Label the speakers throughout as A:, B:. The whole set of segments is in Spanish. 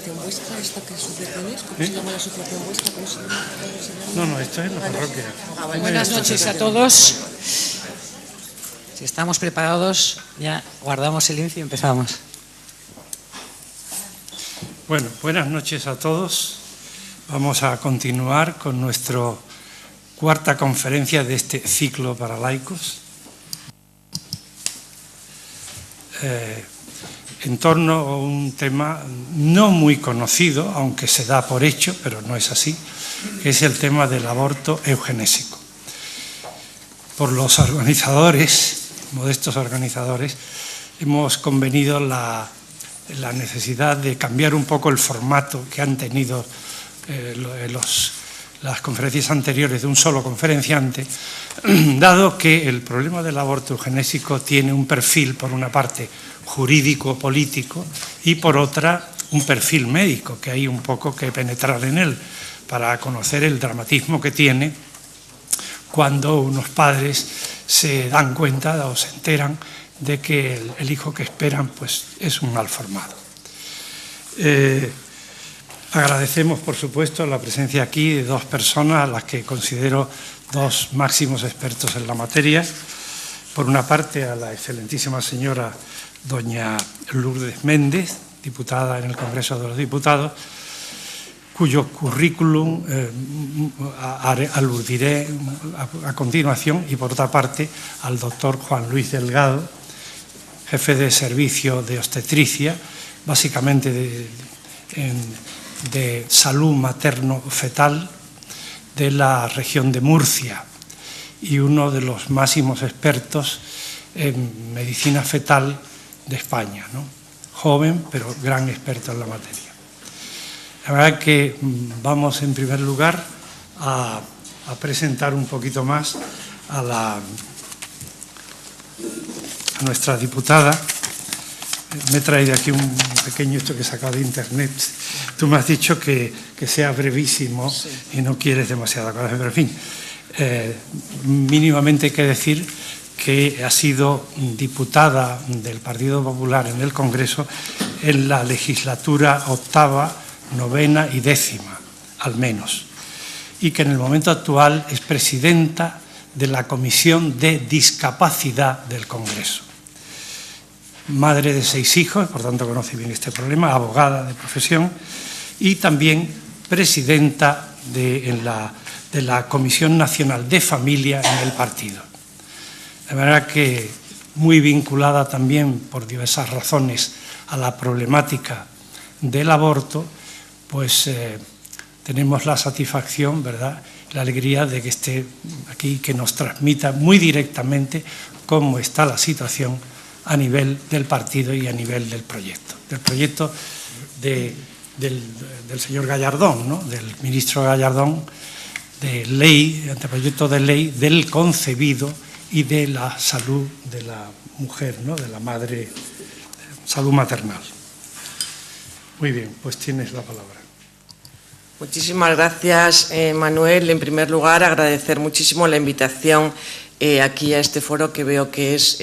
A: asociación vuestra, esta que tenéis? ¿Cómo se llama la asociación vuestra? ¿Cómo se llama?
B: No, esto es la parroquia.
C: Buenas noches a todos. Si estamos preparados, ya guardamos silencio y empezamos.
B: Bueno, buenas noches a todos. Vamos a continuar con nuestra cuarta conferencia de este ciclo para laicos. En torno a un tema no muy conocido, aunque se da por hecho, pero no es así, que es el tema del aborto eugenésico. Por los organizadores, modestos organizadores, hemos convenido la necesidad de cambiar un poco el formato que han tenido las conferencias anteriores de un solo conferenciante, dado que el problema del aborto eugenésico tiene un perfil, por una parte, jurídico-político y, por otra, un perfil médico, que hay un poco que penetrar en él para conocer el dramatismo que tiene cuando unos padres se dan cuenta o se enteran de que el hijo que esperan pues, es un mal formado. Agradecemos, por supuesto, la presencia aquí de dos personas a las que considero dos máximos expertos en la materia. Por una parte, a la excelentísima señora doña Lourdes Méndez, diputada en el Congreso de los Diputados, cuyo currículum aludiré a continuación, y por otra parte al doctor Juan Luis Delgado, jefe de servicio de obstetricia, básicamente de salud materno-fetal de la región de Murcia y uno de los máximos expertos en medicina fetal de España, ¿no? Joven, pero gran experto en la materia. La verdad que vamos en primer lugar a presentar un poquito más a nuestra diputada. Me he traído aquí un pequeño esto que he sacado de internet. Tú me has dicho que sea brevísimo, sí, y no quieres demasiada cosa, pero en fin, mínimamente hay que decir que ha sido diputada del Partido Popular en el Congreso en la legislatura octava, novena y décima, al menos, y que en el momento actual es presidenta de la Comisión de Discapacidad del Congreso. Madre de 6 hijos, por tanto conoce bien este problema, abogada de profesión y también presidenta de la Comisión Nacional de Familia en el partido. De manera que muy vinculada también por diversas razones a la problemática del aborto, pues tenemos la satisfacción, ¿verdad?, la alegría de que esté aquí, que nos transmita muy directamente cómo está la situación a nivel del partido y a nivel del proyecto del señor Gallardón, ¿no?, del ministro Gallardón, de ley, anteproyecto de ley del concebido y de la salud de la mujer, ¿no?, de la madre, salud maternal. Muy bien, pues tienes la palabra.
A: Muchísimas gracias, Manuel. En primer lugar, agradecer muchísimo la invitación aquí a este foro, que veo que es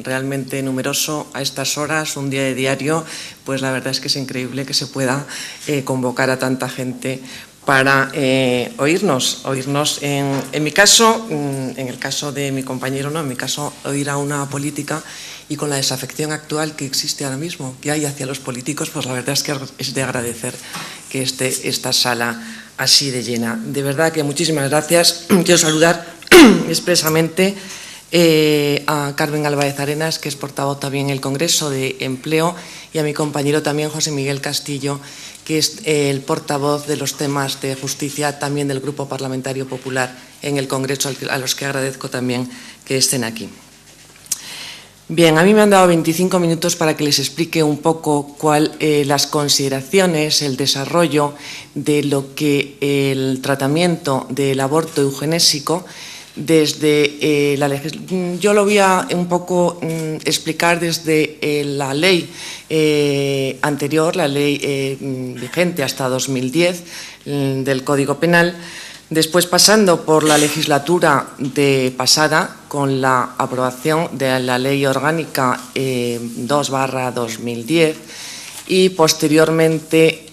A: realmente numeroso a estas horas, un día de diario. Pues la verdad es que es increíble que se pueda convocar a tanta gente para oírnos en mi caso, en el caso de mi compañero, no, en mi caso, oír a una política, y con la desafección actual que existe ahora mismo, que hay hacia los políticos, pues la verdad es que es de agradecer que esté esta sala así de llena. De verdad que muchísimas gracias. Quiero saludar expresamente a Carmen Álvarez Arenas, que es portavoz también en el Congreso de Empleo, y a mi compañero también José Miguel Castillo, que es el portavoz de los temas de justicia también del Grupo Parlamentario Popular en el Congreso, a los que agradezco también que estén aquí. Bien, a mí me han dado 25 minutos para que les explique un poco las consideraciones, el desarrollo de lo que el tratamiento del aborto eugenésico desde yo lo voy a un poco explicar desde la ley anterior, la ley vigente hasta 2010 del Código Penal, después pasando por la legislatura pasada con la aprobación de la Ley Orgánica 2/2010 y posteriormente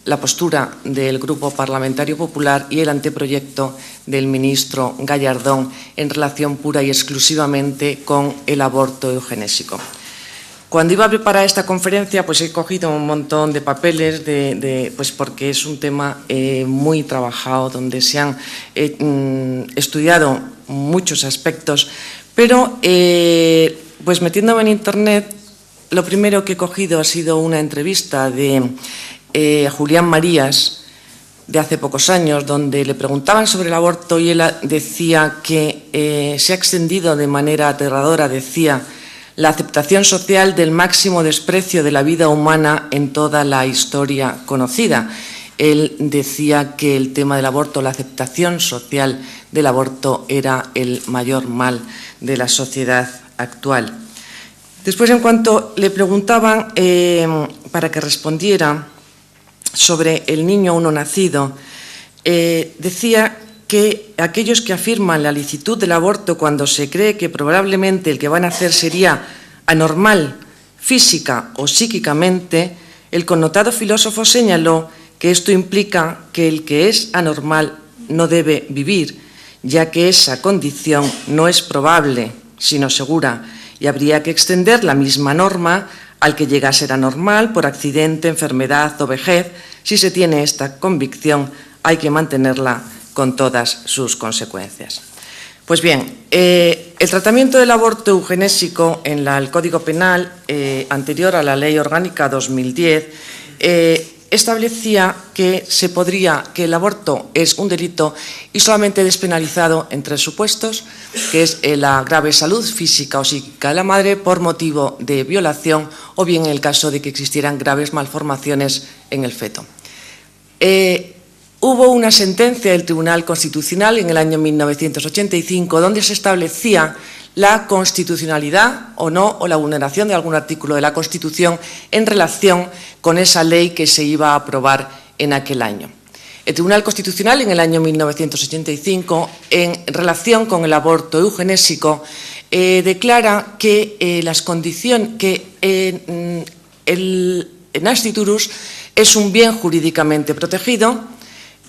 A: la postura del Grupo Parlamentario Popular y el anteproyecto del ministro Gallardón en relación pura y exclusivamente con el aborto eugenésico. Cuando iba a preparar esta conferencia, pues he cogido un montón de papeles, pues porque es un tema muy trabajado, donde se han estudiado muchos aspectos, pero pues metiéndome en Internet, lo primero que he cogido ha sido una entrevista de Julián Marías, de hace pocos años, donde le preguntaban sobre el aborto y él decía que se ha extendido de manera aterradora, decía, la aceptación social del máximo desprecio de la vida humana en toda la historia conocida. Él decía que el tema del aborto, la aceptación social del aborto, era el mayor mal de la sociedad actual. Después, en cuanto le preguntaban para que respondiera sobre el niño aún no nacido, decía que aquellos que afirman la licitud del aborto cuando se cree que probablemente el que va a nacer sería anormal física o psíquicamente, el connotado filósofo señaló que esto implica que el que es anormal no debe vivir, ya que esa condición no es probable, sino segura, y habría que extender la misma norma al que llega a ser anormal por accidente, enfermedad o vejez. Si se tiene esta convicción, hay que mantenerla con todas sus consecuencias. Pues bien, el tratamiento del aborto eugenésico en el Código Penal, anterior a la Ley Orgánica 2010, establecía que el aborto es un delito y solamente despenalizado en 3 supuestos, que es la grave salud física o psíquica de la madre por motivo de violación o bien en el caso de que existieran graves malformaciones en el feto. Hubo una sentencia del Tribunal Constitucional en el año 1985 donde se establecía la constitucionalidad o no, o la vulneración de algún artículo de la Constitución en relación con esa ley que se iba a aprobar en aquel año. El Tribunal Constitucional en el año 1985, en relación con el aborto eugenésico, declara que el nasciturus es un bien jurídicamente protegido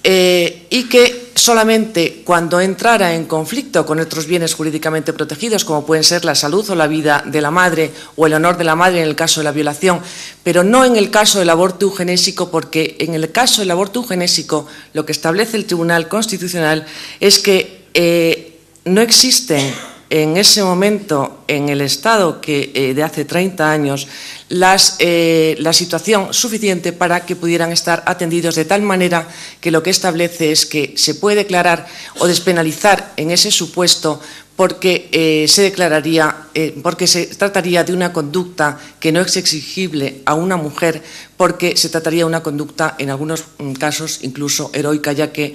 A: y que solamente cuando entrara en conflicto con otros bienes jurídicamente protegidos, como pueden ser la salud o la vida de la madre o el honor de la madre en el caso de la violación, pero no en el caso del aborto eugenésico, porque en el caso del aborto eugenésico lo que establece el Tribunal Constitucional es que no existen en ese momento en el Estado de hace 30 años la situación suficiente para que pudieran estar atendidos de tal manera que lo que establece es que se puede declarar o despenalizar en ese supuesto porque se trataría de una conducta que no es exigible a una mujer, porque se trataría de una conducta en algunos casos incluso heroica, ya que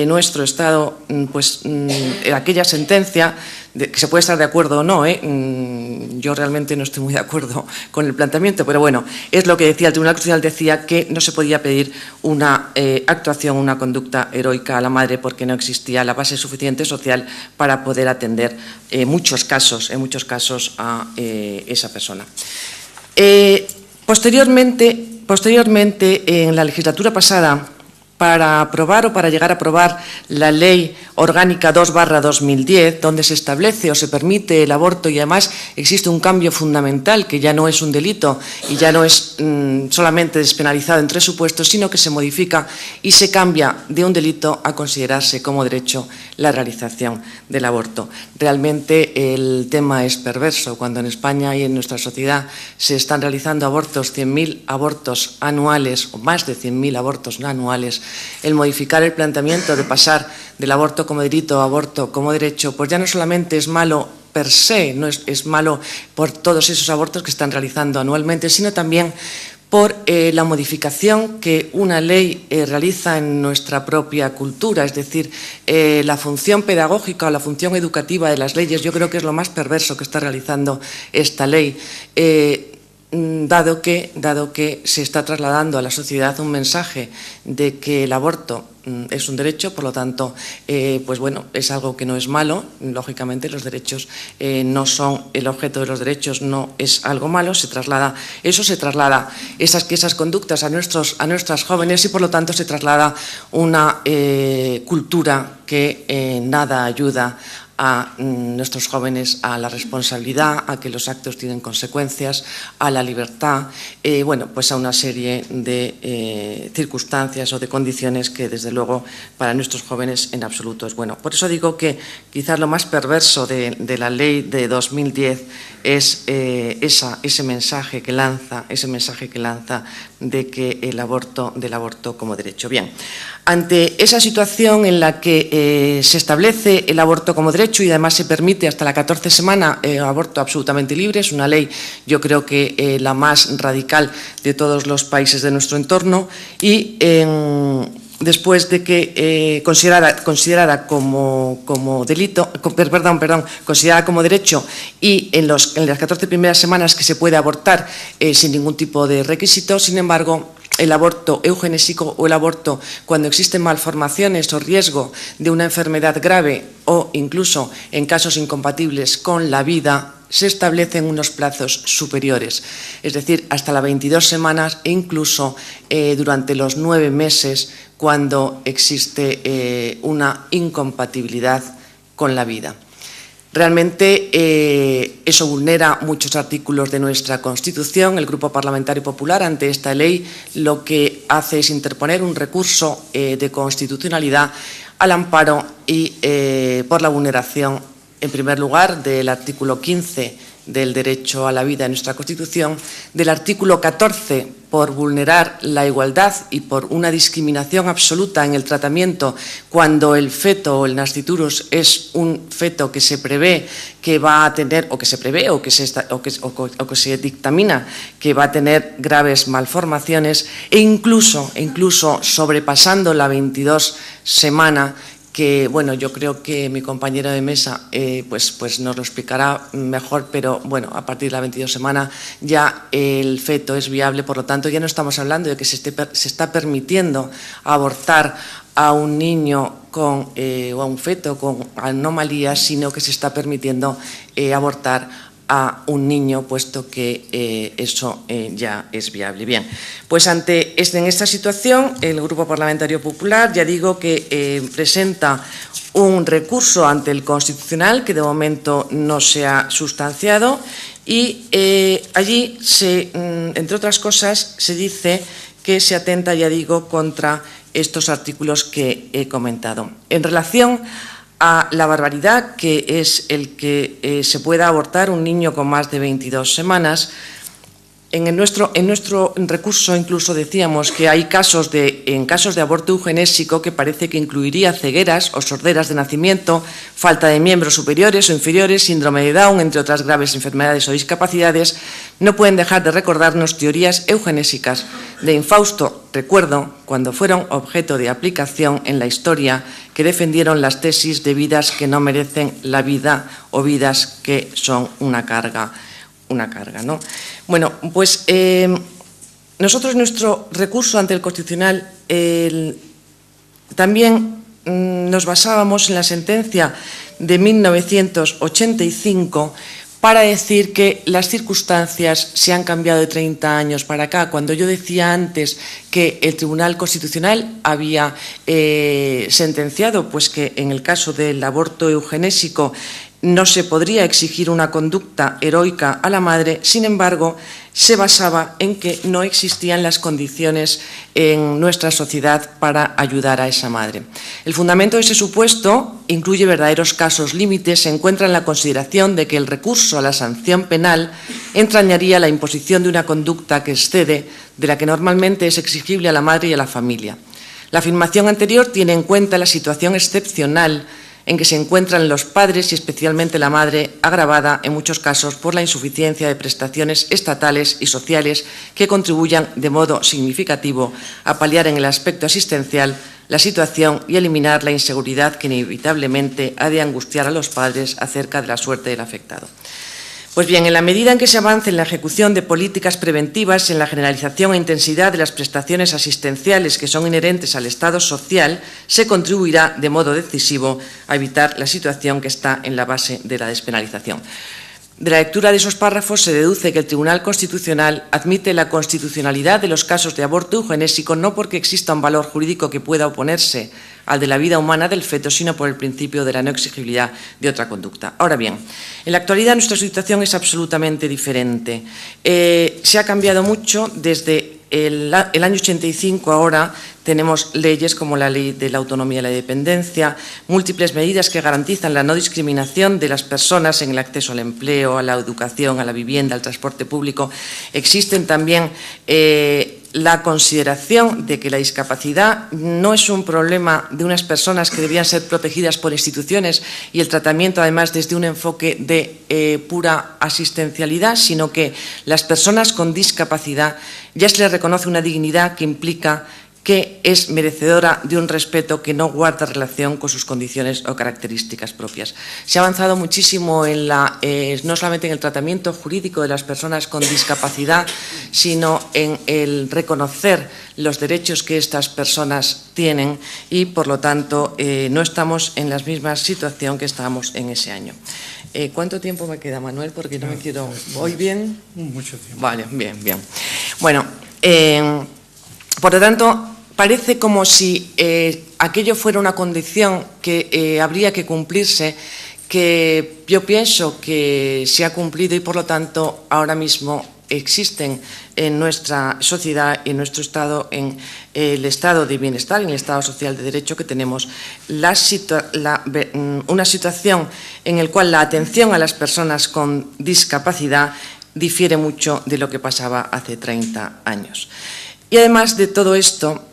A: nuestro Estado, aquella sentencia, que se puede estar de acuerdo o no, yo realmente no estoy muy de acuerdo con el planteamiento, pero bueno, es lo que decía el Tribunal Constitucional, decía que no se podía pedir una actuación, una conducta heroica a la madre porque no existía la base suficiente social para poder atender en muchos casos a esa persona. Posteriormente, en la legislatura pasada, para aprobar o para llegar a aprobar la Ley Orgánica 2/2010, donde se establece o se permite el aborto y además existe un cambio fundamental, que ya no es un delito y ya no es solamente despenalizado en 3 supuestos, sino que se modifica y se cambia de un delito a considerarse como derecho la realización del aborto. Realmente el tema es perverso. Cuando en España y en nuestra sociedad se están realizando abortos, 100.000 abortos anuales o más de 100.000 abortos anuales, el modificar el planteamiento de pasar del aborto como delito a aborto como derecho, pues ya no solamente es malo per se, no es malo por todos esos abortos que están realizando anualmente, sino también por la modificación que una ley realiza en nuestra propia cultura, es decir, la función pedagógica o la función educativa de las leyes. Yo creo que es lo más perverso que está realizando esta ley, dado que se está trasladando a la sociedad un mensaje de que el aborto es un derecho, por lo tanto, pues bueno, es algo que no es malo. Lógicamente, los derechos no son el objeto de los derechos, no es algo malo. Esas conductas a nuestras jóvenes y, por lo tanto, se traslada una cultura que nada ayuda a nuestros jóvenes a la responsabilidad, a que los actos tienen consecuencias, a la libertad, bueno, pues a una serie de circunstancias o de condiciones que, desde luego, para nuestros jóvenes en absoluto es bueno. Por eso digo que quizás lo más perverso de la ley de 2010 es ese mensaje que lanza de que del aborto como derecho. Bien, ante esa situación en la que se establece el aborto como derecho y además se permite hasta la 14ª semana aborto absolutamente libre, es una ley, yo creo que la más radical de todos los países de nuestro entorno, y después de que considerada como delito, considerada como derecho, y en las 14 primeras semanas que se puede abortar sin ningún tipo de requisito. Sin embargo, el aborto eugenésico o el aborto cuando existen malformaciones o riesgo de una enfermedad grave o incluso en casos incompatibles con la vida, se establecen unos plazos superiores, es decir, hasta las 22 semanas e incluso durante los 9 meses cuando existe una incompatibilidad con la vida. Realmente eso vulnera muchos artículos de nuestra Constitución. El Grupo Parlamentario Popular, ante esta ley, lo que hace es interponer un recurso de constitucionalidad al amparo y por la vulneración, en primer lugar, del artículo 15 del derecho a la vida en nuestra Constitución, del artículo 14 por vulnerar la igualdad y por una discriminación absoluta en el tratamiento cuando el feto o el nasciturus es un feto que se prevé que va a tener, o que se prevé o que se dictamina que va a tener graves malformaciones, e incluso sobrepasando la 22 semana, que, bueno, yo creo que mi compañero de mesa pues nos lo explicará mejor, pero bueno, a partir de la 22 semana ya el feto es viable, por lo tanto ya no estamos hablando de que se está permitiendo abortar a un niño o a un feto con anomalías, sino que se está permitiendo abortar a un niño, puesto que eso ya es viable. Bien, pues en esta situación, el Grupo Parlamentario Popular, ya digo que presenta un recurso ante el Constitucional que de momento no se ha sustanciado, y allí, entre otras cosas, se dice que se atenta, ya digo, contra estos artículos que he comentado. En relación a la barbaridad que es el que se pueda abortar un niño con más de 22 semanas, en nuestro recurso incluso decíamos que hay casos de aborto eugenésico que parece que incluiría cegueras o sorderas de nacimiento, falta de miembros superiores o inferiores, síndrome de Down, entre otras graves enfermedades o discapacidades. No pueden dejar de recordarnos teorías eugenésicas de infausto recuerdo cuando fueron objeto de aplicación en la historia, que defendieron las tesis de vidas que no merecen la vida o vidas que son una carga, ¿no? Bueno, pues nosotros nuestro recurso ante el Constitucional también nos basábamos en la sentencia de 1985 para decir que las circunstancias se han cambiado de 30 años para acá. Cuando yo decía antes que el Tribunal Constitucional había sentenciado pues que en el caso del aborto eugenésico no se podría exigir una conducta heroica a la madre, sin embargo, se basaba en que no existían las condiciones en nuestra sociedad para ayudar a esa madre. El fundamento de ese supuesto incluye verdaderos casos límites, se encuentra en la consideración de que el recurso a la sanción penal entrañaría la imposición de una conducta que excede de la que normalmente es exigible a la madre y a la familia. La afirmación anterior tiene en cuenta la situación excepcional en que se encuentran los padres y especialmente la madre, agravada en muchos casos por la insuficiencia de prestaciones estatales y sociales que contribuyan de modo significativo a paliar en el aspecto asistencial la situación y eliminar la inseguridad que inevitablemente ha de angustiar a los padres acerca de la suerte del afectado. Pues bien, en la medida en que se avance en la ejecución de políticas preventivas, en la generalización e intensidad de las prestaciones asistenciales que son inherentes al Estado social, se contribuirá de modo decisivo a evitar la situación que está en la base de la despenalización. De la lectura de esos párrafos se deduce que el Tribunal Constitucional admite la constitucionalidad de los casos de aborto eugenésico no porque exista un valor jurídico que pueda oponerse al de la vida humana del feto, sino por el principio de la no exigibilidad de otra conducta. Ahora bien, en la actualidad nuestra situación es absolutamente diferente. Se ha cambiado mucho desde el año 85 ahora. Tenemos leyes como la Ley de la Autonomía y la Dependencia, múltiples medidas que garantizan la no discriminación de las personas en el acceso al empleo, a la educación, a la vivienda, al transporte público. Existen también la consideración de que la discapacidad no es un problema de unas personas que debían ser protegidas por instituciones y el tratamiento, además, desde un enfoque de pura asistencialidad, sino que las personas con discapacidad ya se les reconoce una dignidad que implica que es merecedora de un respeto que no guarda relación con sus condiciones o características propias. Se ha avanzado muchísimo no solamente en el tratamiento jurídico de las personas con discapacidad, sino en el reconocer los derechos que estas personas tienen y, por lo tanto, no estamos en la misma situación que estábamos en ese año. ¿Cuánto tiempo me queda, Manuel? Porque no me quiero... ¿Voy bien?
B: Mucho tiempo.
A: Vale, bien, bien. Bueno, por lo tanto, parece como si aquello fuera una condición que habría que cumplirse, que yo pienso que se ha cumplido y, por lo tanto, ahora mismo existen en nuestra sociedad y en nuestro Estado, en el estado de bienestar, en el Estado social de derecho que tenemos, una situación en la cual la atención a las personas con discapacidad difiere mucho de lo que pasaba hace 30 años. Y además de todo esto,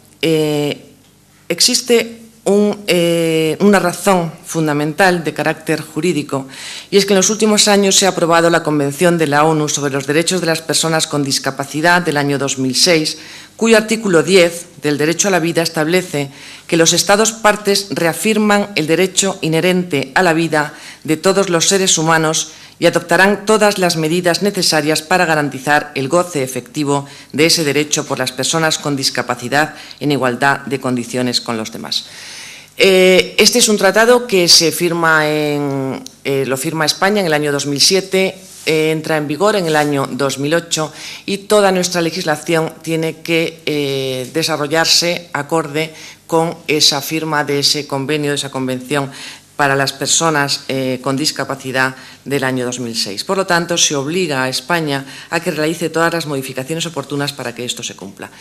A: existe una razón fundamental de carácter jurídico, y es que en los últimos años se ha aprobado la Convención de la ONU sobre los Derechos de las Personas con Discapacidad del año 2006, cuyo artículo 10 del derecho a la vida establece que los Estados partes reafirman el derecho inherente a la vida de todos los seres humanos y adoptarán todas las medidas necesarias para garantizar el goce efectivo de ese derecho por las personas con discapacidad en igualdad de condiciones con los demás. Este es un tratado que lo firma España en el año 2007, entra en vigor en el año 2008 y toda nuestra legislación tiene que desarrollarse acorde con esa firma de ese convenio, de esa convención para las personas con discapacidad del año 2006. Por lo tanto, se obliga a España a que realice todas las modificaciones oportunas para que esto se cumpla.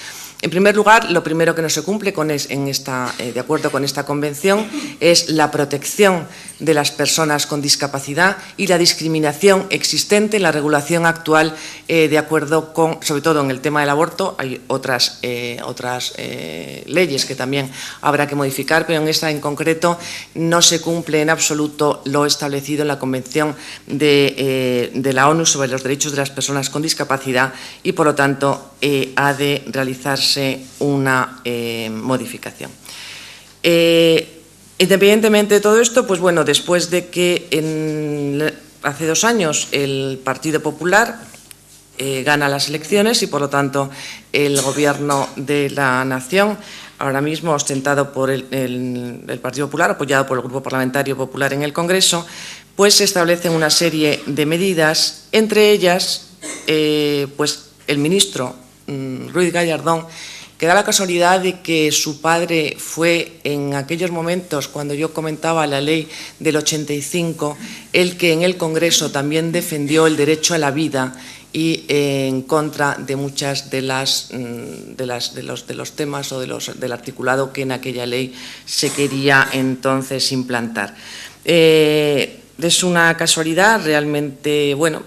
A: En primer lugar, lo primero que no se cumple de acuerdo con esta convención es la protección de las personas con discapacidad y la discriminación existente en la regulación actual de acuerdo con, sobre todo en el tema del aborto, hay otras leyes que también habrá que modificar, pero en esta en concreto no se cumple en absoluto lo establecido en la Convención de la ONU sobre los derechos de las personas con discapacidad y, por lo tanto, ha de realizarse una modificación. Independientemente de todo esto, pues bueno, después de que hace 2 años el Partido Popular gana las elecciones y, por lo tanto, el Gobierno de la Nación, ahora mismo ostentado por el Partido Popular, apoyado por el Grupo Parlamentario Popular en el Congreso, pues se establecen una serie de medidas, entre ellas, pues el ministro Ruiz Gallardón, que da la casualidad de que su padre fue en aquellos momentos, cuando yo comentaba la ley del 85, el que en el Congreso también defendió el derecho a la vida y en contra de muchas de los temas o del articulado que en aquella ley se quería entonces implantar. Es una casualidad realmente, bueno,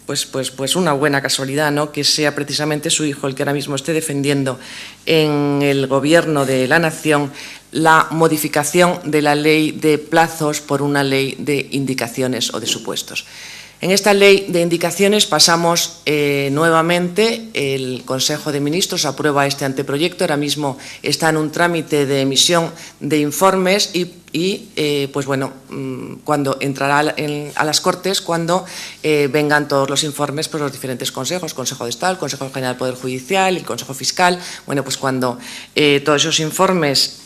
A: pues una buena casualidad, ¿no?, que sea precisamente su hijo el que ahora mismo esté defendiendo en el Gobierno de la Nación la modificación de la ley de plazos por una ley de indicaciones o de supuestos. En esta ley de indicaciones pasamos nuevamente, el Consejo de Ministros aprueba este anteproyecto, ahora mismo está en un trámite de emisión de informes y y, pues bueno, cuando entrará a las Cortes, cuando vengan todos los informes por los diferentes consejos, Consejo de Estado, el Consejo General del Poder Judicial, el Consejo Fiscal. Bueno, pues cuando todos esos informes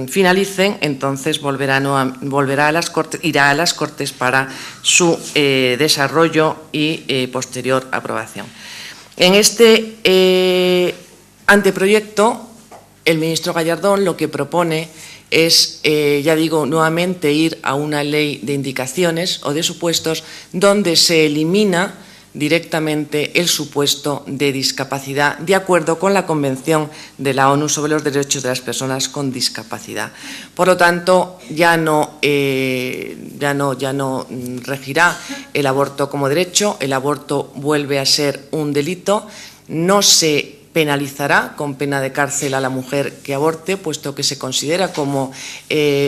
A: finalicen, entonces volverá a las Cortes, irá a las Cortes para su desarrollo y posterior aprobación. En este anteproyecto, el ministro Gallardón lo que propone es, ya digo, nuevamente ir a una ley de indicaciones o de supuestos donde se elimina directamente el supuesto de discapacidad, de acuerdo con la Convención de la ONU sobre los Derechos de las Personas con Discapacidad. Por lo tanto, ya no regirá el aborto como derecho, el aborto vuelve a ser un delito, no se penalizará con pena de cárcel a la mujer que aborte, puesto que se considera como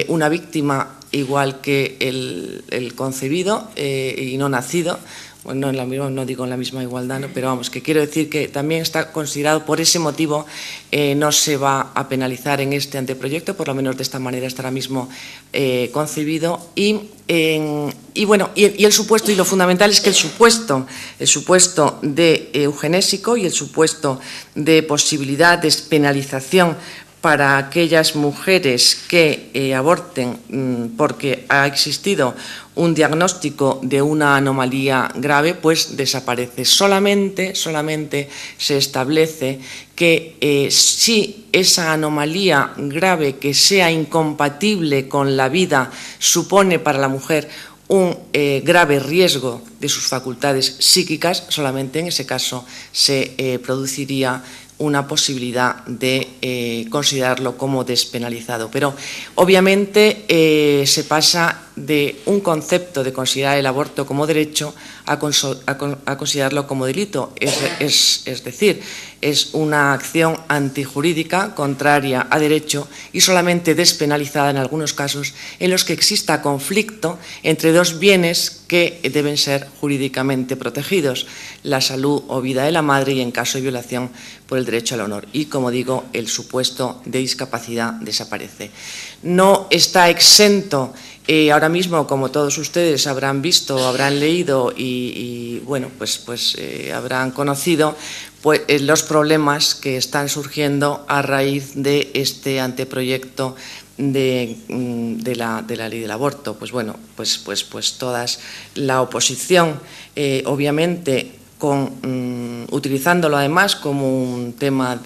A: una víctima igual que el concebido y no nacido. Bueno, no digo en la misma igualdad, ¿no? Pero vamos, que quiero decir que también está considerado por ese motivo, no se va a penalizar en este anteproyecto, por lo menos de esta manera está ahora mismo concebido. Y el supuesto, y lo fundamental es que el supuesto de eugenésico y el supuesto de posibilidad de penalización para aquellas mujeres que aborten porque ha existido un diagnóstico de una anomalía grave, pues desaparece. Solamente se establece que si esa anomalía grave que sea incompatible con la vida supone para la mujer un grave riesgo de sus facultades psíquicas, solamente en ese caso se produciría una posibilidad de considerarlo como despenalizado. Pero obviamente se pasa de un concepto de considerar el aborto como derecho a considerarlo como delito. Es decir, es una acción antijurídica, contraria a derecho y solamente despenalizada en algunos casos en los que exista conflicto entre dos bienes que deben ser jurídicamente protegidos, la salud o vida de la madre y, en caso de violación, por el derecho al honor. Y, como digo, el supuesto de discapacidad desaparece. No está exento. Ahora mismo, como todos ustedes habrán visto, habrán leído y bueno, pues habrán conocido los problemas que están surgiendo a raíz de este anteproyecto de la ley del aborto. Pues bueno, pues todas la oposición, obviamente, utilizándolo además como un tema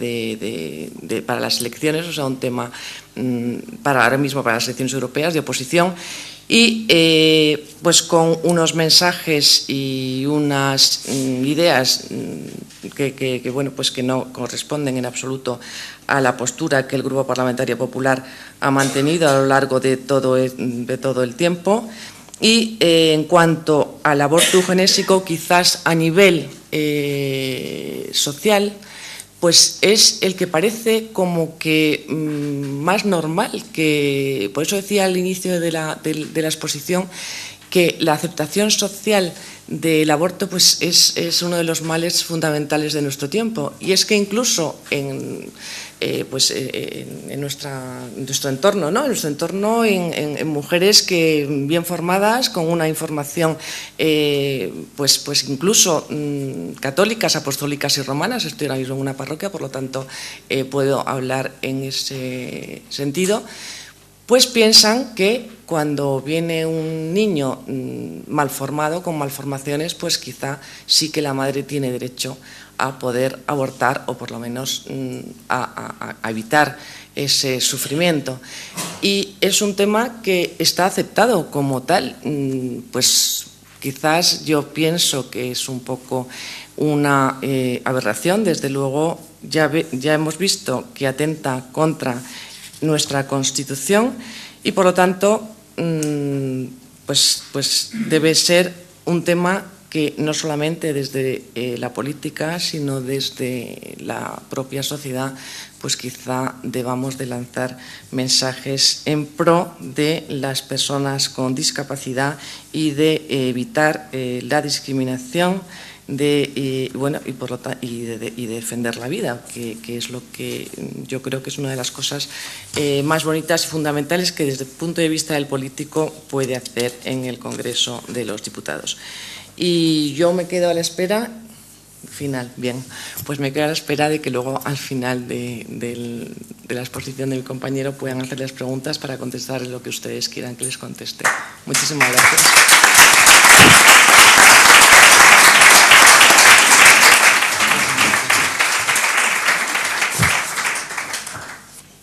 A: para las elecciones, o sea, un tema ahora mismo para las elecciones europeas de oposición, y pues con unos mensajes y unas ideas que bueno, pues que no corresponden en absoluto a la postura que el Grupo Parlamentario Popular ha mantenido a lo largo de todo el tiempo. Y en cuanto al aborto eugenésico, quizás a nivel social, pues es el que parece como que más normal, que por eso decía al inicio de la exposición que la aceptación social del aborto pues es uno de los males fundamentales de nuestro tiempo. Y es que incluso en nuestro entorno, ¿no? En nuestro entorno, en mujeres que bien formadas, con una información pues incluso católicas, apostólicas y romanas. Estoy ahora mismo en una parroquia, por lo tanto puedo hablar en ese sentido. Pues piensan que cuando viene un niño mal formado, con malformaciones, pues quizá sí que la madre tiene derecho a poder abortar o por lo menos a evitar ese sufrimiento. Y es un tema que está aceptado como tal. Pues quizás yo pienso que es un poco una aberración. Desde luego ya hemos visto que atenta contra nuestra Constitución y, por lo tanto, pues debe ser un tema que no solamente desde la política, sino desde la propia sociedad, pues quizá debamos de lanzar mensajes en pro de las personas con discapacidad y de evitar la discriminación y defender la vida, que es lo que yo creo que es una de las cosas más bonitas y fundamentales que desde el punto de vista del político puede hacer en el Congreso de los Diputados. Y yo me quedo a la espera, pues me quedo a la espera de que luego al final de la exposición de mi compañero puedan hacerles preguntas para contestar lo que ustedes quieran que les conteste. Muchísimas gracias.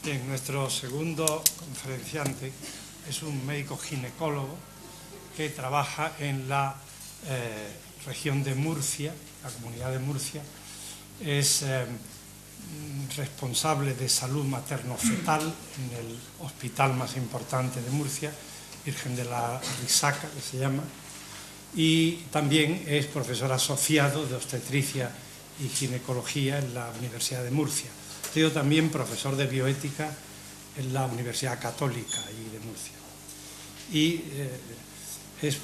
B: Bien, nuestro segundo conferenciante es un médico ginecólogo que trabaja en la región de Murcia, la comunidad de Murcia. Es responsable de salud materno-fetal en el hospital más importante de Murcia, Virgen de la Risaca, que se llama, y también es profesor asociado de obstetricia y ginecología en la Universidad de Murcia. Ha sido también profesor de bioética en la Universidad Católica de Murcia. Y es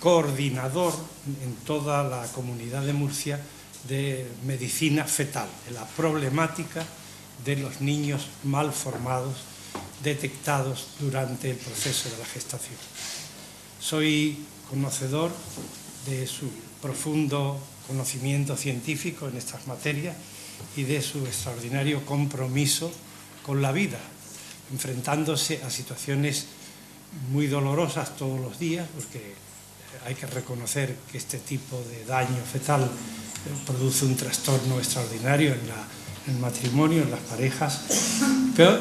B: coordinador en toda la comunidad de Murcia de medicina fetal, de la problemática de los niños mal formados detectados durante el proceso de la gestación. Soy conocedor de su profundo conocimiento científico en estas materias y de su extraordinario compromiso con la vida, enfrentándose a situaciones muy dolorosas todos los días, porque hay que reconocer que este tipo de daño fetal produce un trastorno extraordinario en el matrimonio, en las parejas,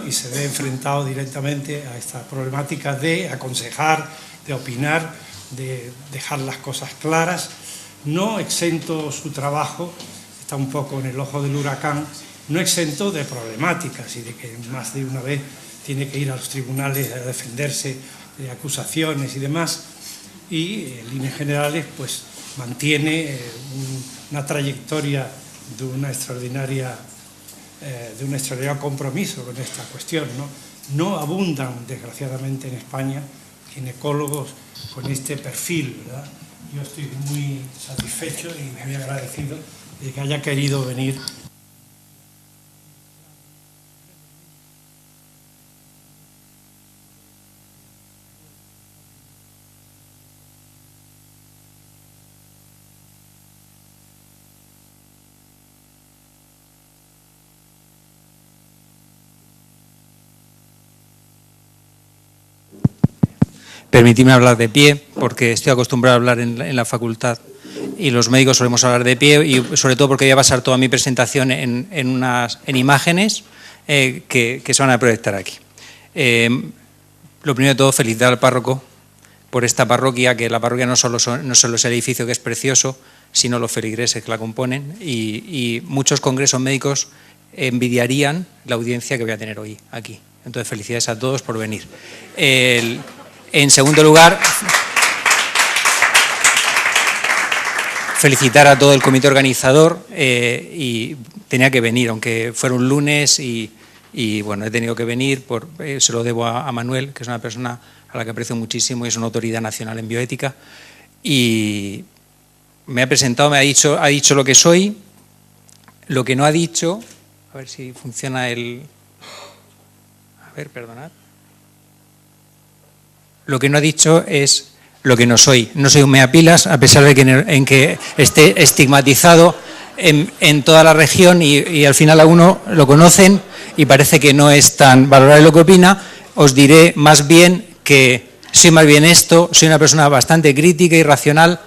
B: y se ve enfrentado directamente a esta problemática de aconsejar, de opinar, de dejar las cosas claras. No exento su trabajo, está un poco en el ojo del huracán, no exento de problemáticas y de que más de una vez tiene que ir a los tribunales a defenderse de acusaciones y demás, y en líneas generales pues mantiene una trayectoria de un extraordinario compromiso con esta cuestión, ¿no? No abundan, desgraciadamente, en España ginecólogos con este perfil, ¿verdad? Yo estoy muy satisfecho y muy agradecido de que haya querido venir.
D: Permitidme hablar de pie, porque estoy acostumbrado a hablar en la facultad y los médicos solemos hablar de pie, y sobre todo porque voy a basar toda mi presentación en imágenes que se van a proyectar aquí. Lo primero de todo, felicitar al párroco por esta parroquia, que la parroquia no solo es el edificio, que es precioso, sino los feligreses que la componen, y muchos congresos médicos envidiarían la audiencia que voy a tener hoy aquí. Entonces, felicidades a todos por venir. En segundo lugar, felicitar a todo el comité organizador, y tenía que venir, aunque fuera un lunes, y bueno, he tenido que venir, se lo debo a Manuel, que es una persona a la que aprecio muchísimo y es una autoridad nacional en bioética, y me ha presentado, ha dicho lo que soy, lo que no ha dicho, a ver si funciona a ver, perdonad. Lo que no ha dicho es lo que no soy. No soy un meapilas, a pesar de que esté estigmatizado en toda la región, y al final a uno lo conocen y parece que no es tan valorable lo que opina. Os diré más bien que soy más bien esto, soy una persona bastante crítica y racional,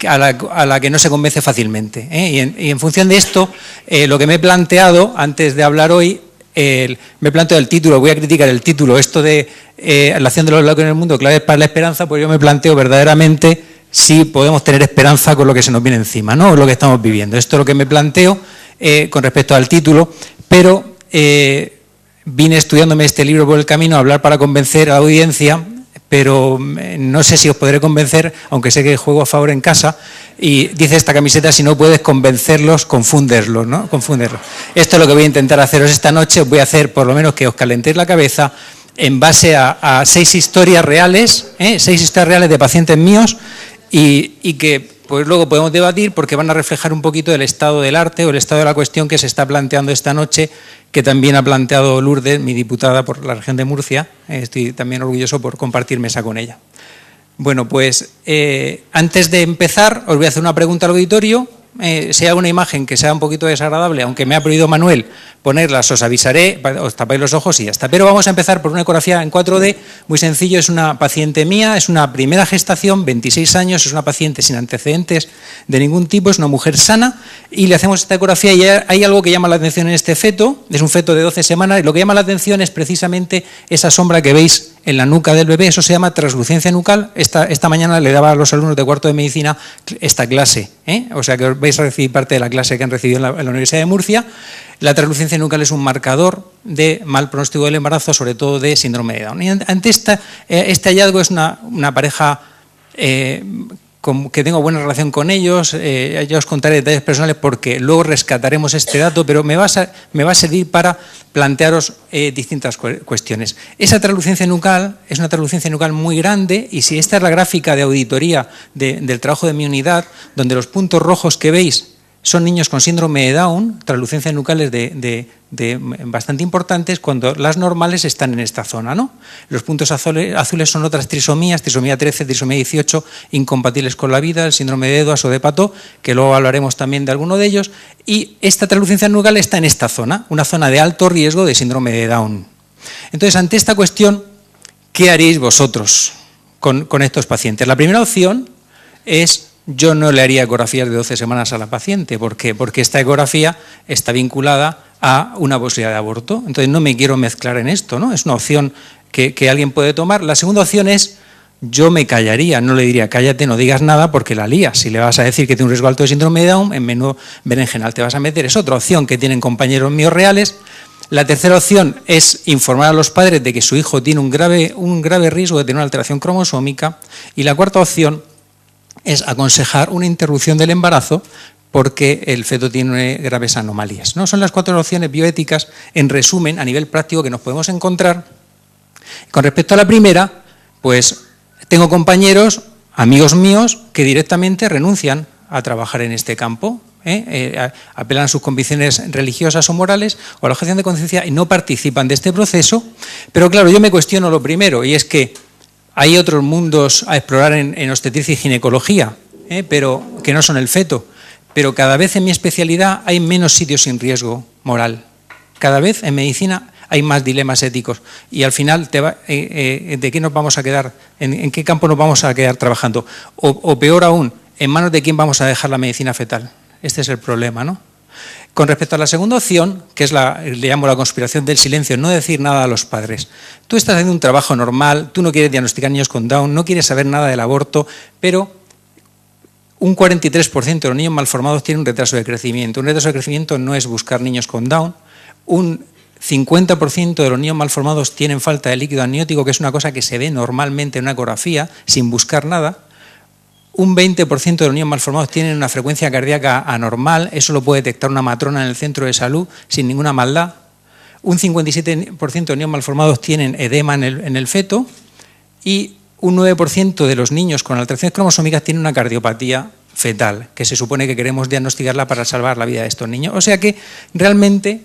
D: a la que no se convence fácilmente, ¿eh? Y en función de esto, lo que me he planteado antes de hablar hoy, me planteo el título, voy a criticar el título, esto de la acción de los locos en el mundo, claves para la esperanza. Pues yo me planteo verdaderamente si podemos tener esperanza con lo que se nos viene encima, ¿no? Lo que estamos viviendo. Esto es lo que me planteo con respecto al título, pero vine estudiándome este libro por el camino a hablar para convencer a la audiencia, pero no sé si os podré convencer, aunque sé que juego a favor en casa, y dice esta camiseta, si no puedes convencerlos, confúnderlos, ¿no? Confúnderlos. Esto es lo que voy a intentar haceros esta noche, os voy a hacer por lo menos que os calentéis la cabeza en base a 6 historias reales, 6 historias reales de pacientes míos, y que pues luego podemos debatir porque van a reflejar un poquito el estado del arte o el estado de la cuestión que se está planteando esta noche, que también ha planteado Lourdes, mi diputada por la región de Murcia. Estoy también orgulloso por compartir mesa con ella. Bueno, pues antes de empezar os voy a hacer una pregunta al auditorio. Si hay alguna imagen que sea un poquito desagradable, aunque me ha prohibido Manuel ponerlas, os avisaré, os tapáis los ojos y ya está. Pero vamos a empezar por una ecografía en 4D, muy sencillo, es una paciente mía, es una primera gestación, 26 años, es una paciente sin antecedentes de ningún tipo, es una mujer sana, y le hacemos esta ecografía y hay algo que llama la atención en este feto, es un feto de 12 semanas, y lo que llama la atención es precisamente esa sombra que veis en la nuca del bebé, eso se llama translucencia nucal. Esta mañana le daba a los alumnos de cuarto de medicina esta clase, o sea que vais a recibir parte de la clase que han recibido en la Universidad de Murcia. La translucencia nucal es un marcador de mal pronóstico del embarazo, sobre todo de síndrome de Down. Y ante este hallazgo es una pareja que tengo buena relación con ellos, ya os contaré detalles personales porque luego rescataremos este dato, pero me va a servir para plantearos distintas cuestiones. Esa translucencia nucal es una translucencia nucal muy grande, y si esta es la gráfica de auditoría del trabajo de mi unidad, donde los puntos rojos que veis son niños con síndrome de Down, translucencias nucales bastante importantes, cuando las normales están en esta zona, ¿no? Los puntos azules son otras trisomías, trisomía 13, trisomía 18, incompatibles con la vida, el síndrome de Edwards o de Patot, que luego hablaremos también de alguno de ellos, y esta translucencia nucal está en esta zona, una zona de alto riesgo de síndrome de Down. Entonces, ante esta cuestión, ¿qué haréis vosotros con estos pacientes? La primera opción es: yo no le haría ecografías de 12 semanas a la paciente. ¿Por qué? Porque esta ecografía está vinculada a una posibilidad de aborto. Entonces no me quiero mezclar en esto, ¿no? Es una opción que alguien puede tomar. La segunda opción es: yo me callaría, no le diría cállate, no digas nada porque la lías. Si le vas a decir que tiene un riesgo alto de síndrome de Down, en menú berenjenal te vas a meter. Es otra opción que tienen compañeros míos reales. La tercera opción es informar a los padres de que su hijo tiene un grave riesgo de tener una alteración cromosómica. Y la cuarta opción es aconsejar una interrupción del embarazo porque el feto tiene graves anomalías, ¿no? Son las 4 opciones bioéticas, en resumen, a nivel práctico, que nos podemos encontrar. Con respecto a la primera, pues tengo compañeros, amigos míos, que directamente renuncian a trabajar en este campo, apelan a sus convicciones religiosas o morales o a la objeción de conciencia y no participan de este proceso. Pero claro, yo me cuestiono lo primero, y es que hay otros mundos a explorar en obstetricia y ginecología, pero que no son el feto. Pero cada vez en mi especialidad hay menos sitios sin riesgo moral. Cada vez en medicina hay más dilemas éticos. Y al final, ¿de qué nos vamos a quedar? ¿En qué campo nos vamos a quedar trabajando? O peor aún, ¿en manos de quién vamos a dejar la medicina fetal? Este es el problema, ¿no? Con respecto a la segunda opción, que es le llamo la conspiración del silencio, no decir nada a los padres. Tú estás haciendo un trabajo normal, tú no quieres diagnosticar niños con Down, no quieres saber nada del aborto, pero un 43% de los niños malformados tienen un retraso de crecimiento. Un retraso de crecimiento no es buscar niños con Down. Un 50% de los niños malformados tienen falta de líquido amniótico, que es una cosa que se ve normalmente en una ecografía, sin buscar nada. Un 20% de los niños malformados tienen una frecuencia cardíaca anormal, eso lo puede detectar una matrona en el centro de salud sin ninguna maldad. Un 57% de los niños malformados tienen edema en el feto, y un 9% de los niños con alteraciones cromosómicas tienen una cardiopatía fetal, que se supone que queremos diagnosticarla para salvar la vida de estos niños. O sea que realmente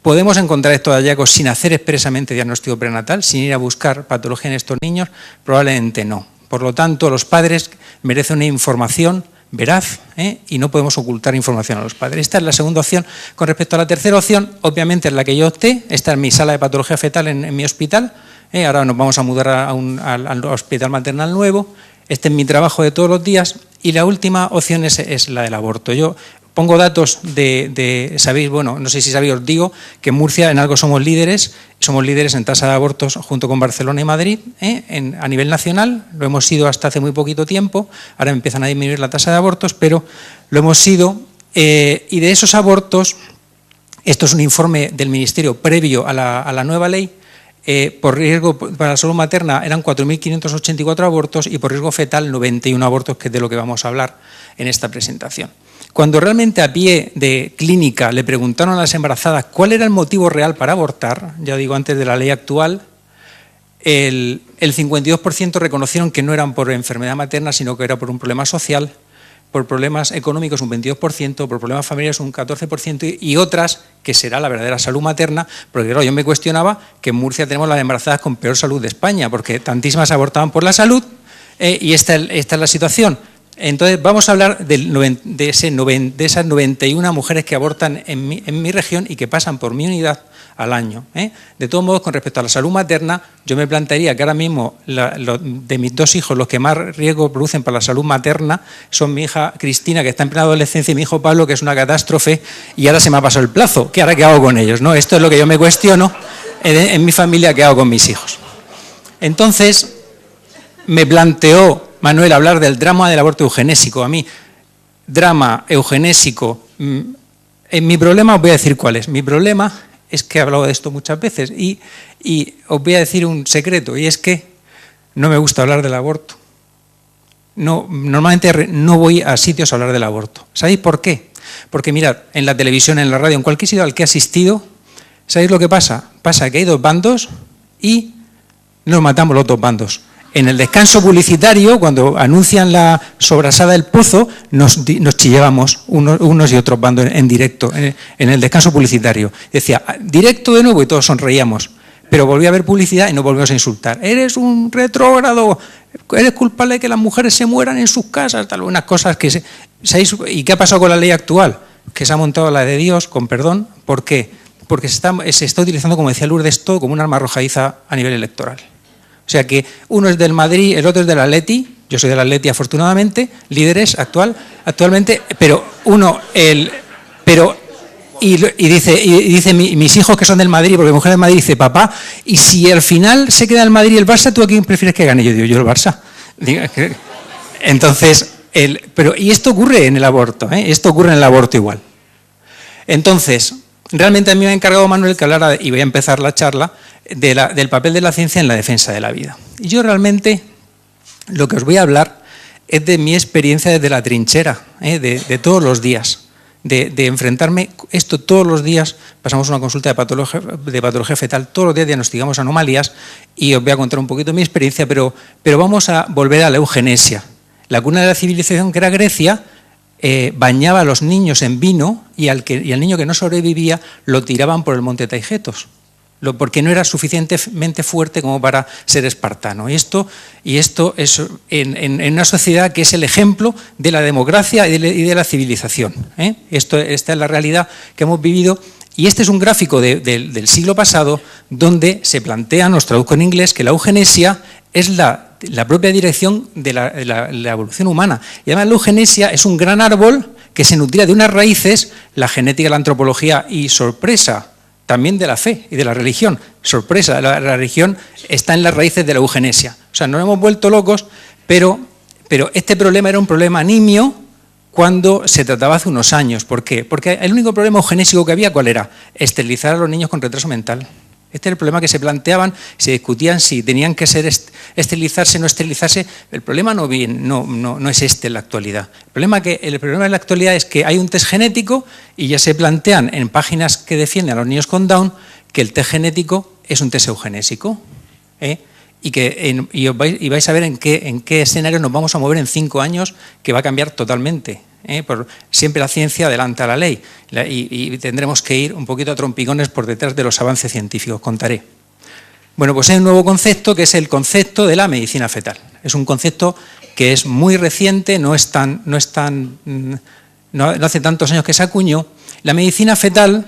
D: podemos encontrar estos hallazgos sin hacer expresamente diagnóstico prenatal, sin ir a buscar patología en estos niños, probablemente no. Por lo tanto, los padres merecen una información veraz, y no podemos ocultar información a los padres. Esta es la segunda opción. Con respecto a la tercera opción, obviamente es la que yo opté. Esta es mi sala de patología fetal en mi hospital. Ahora nos vamos a mudar al hospital maternal nuevo. Este es mi trabajo de todos los días. Y la última opción es la del aborto. Yo pongo datos sabéis, bueno, no sé si sabéis, os digo que en Murcia en algo somos líderes en tasa de abortos junto con Barcelona y Madrid, a nivel nacional. Lo hemos sido hasta hace muy poquito tiempo, ahora empiezan a disminuir la tasa de abortos, pero lo hemos sido, y de esos abortos, esto es un informe del Ministerio previo a la nueva ley, por riesgo para la salud materna eran 4.584 abortos y por riesgo fetal 91 abortos, que es de lo que vamos a hablar en esta presentación. Cuando realmente a pie de clínica le preguntaron a las embarazadas cuál era el motivo real para abortar, ya digo, antes de la ley actual, el 52% reconocieron que no eran por enfermedad materna, sino que era por un problema social, por problemas económicos un 22%, por problemas familiares un 14% y otras, que será la verdadera salud materna, porque claro, yo me cuestionaba que en Murcia tenemos las embarazadas con peor salud de España, porque tantísimas abortaban por la salud y esta es la situación. Entonces vamos a hablar de esas 91 mujeres que abortan en mi región y que pasan por mi unidad al año. De todos modos, con respecto a la salud materna, yo me plantearía que ahora mismo de mis 2 hijos, los que más riesgo producen para la salud materna son mi hija Cristina, que está en plena adolescencia, y mi hijo Pablo, que es una catástrofe, y ahora se me ha pasado el plazo. ¿Qué hago con ellos? ¿No? Esto es lo que yo me cuestiono en mi familia, ¿qué hago con mis hijos? Entonces, me planteó Manuel hablar del drama del aborto eugenésico. A mí, drama eugenésico, mi problema os voy a decir cuál es. Mi problema es que he hablado de esto muchas veces y os voy a decir un secreto, y es que no me gusta hablar del aborto. No, normalmente no voy a sitios a hablar del aborto. ¿Sabéis por qué? Porque mirad, en la televisión, en la radio, en cualquier sitio al que he asistido, ¿sabéis lo que pasa? Pasa que hay 2 bandos y nos matamos los 2 bandos. En el descanso publicitario, cuando anuncian la sobrasada del pozo, nos chillábamos unos y otros bandos en directo, en el descanso publicitario. Decía, directo de nuevo, y todos sonreíamos. Pero volvía a haber publicidad y nos volvimos a insultar. Eres un retrógrado, eres culpable de que las mujeres se mueran en sus casas, tal, unas cosas que... ¿Sabéis? ¿Y qué ha pasado con la ley actual? Que se ha montado la de Dios, con perdón. ¿Por qué? Porque se está utilizando, como decía Lourdes, todo como un arma arrojadiza a nivel electoral. O sea que uno es del Madrid, el otro es del Atleti, yo soy del Atleti afortunadamente, líderes actualmente, pero dice mis hijos que son del Madrid, porque mi mujer es del Madrid, dice, papá, y si al final se queda el Madrid y el Barça, ¿tú a quién prefieres que gane? Yo digo, yo el Barça. Entonces, y esto ocurre en el aborto, esto ocurre en el aborto igual. Entonces, realmente a mí me ha encargado Manuel que hablara, y voy a empezar la charla, del papel de la ciencia en la defensa de la vida. Y yo realmente lo que os voy a hablar es de mi experiencia desde la trinchera, de todos los días, de enfrentarme esto todos los días. Pasamos una consulta de patología fetal, todos los días diagnosticamos anomalías y os voy a contar un poquito mi experiencia, pero vamos a volver a la eugenesia. La cuna de la civilización, que era Grecia, bañaba a los niños en vino y al niño que no sobrevivía lo tiraban por el monte Taigetos, porque no era suficientemente fuerte como para ser espartano. Y esto es en una sociedad que es el ejemplo de la democracia y de la civilización. Esta es la realidad que hemos vivido, y este es un gráfico del siglo pasado donde se plantea, nos traduzco en inglés, que la eugenesia es la propia dirección de la evolución humana. Y además la eugenesia es un gran árbol que se nutría de unas raíces, la genética, la antropología y, sorpresa, también de la fe y de la religión. Sorpresa, la religión está en las raíces de la eugenesia. O sea, nos hemos vuelto locos, pero este problema era un problema nimio cuando se trataba hace unos años. ¿Por qué? Porque el único problema eugenésico que había, ¿cuál era? Esterilizar a los niños con retraso mental. Este era el problema que se planteaban, se discutían si tenían que ser esterilizarse o no esterilizarse. El problema no es este en la actualidad. El problema en la actualidad es que hay un test genético y ya se plantean en páginas que defienden a los niños con Down que el test genético es un test eugenésico. Y vais a ver en qué escenario nos vamos a mover en 5 años, que va a cambiar totalmente. Siempre la ciencia adelanta la ley y tendremos que ir un poquito a trompicones por detrás de los avances científicos, contaré. Bueno, pues hay un nuevo concepto que es el concepto de la medicina fetal. Es un concepto que es muy reciente, no hace tantos años que se acuñó. La medicina fetal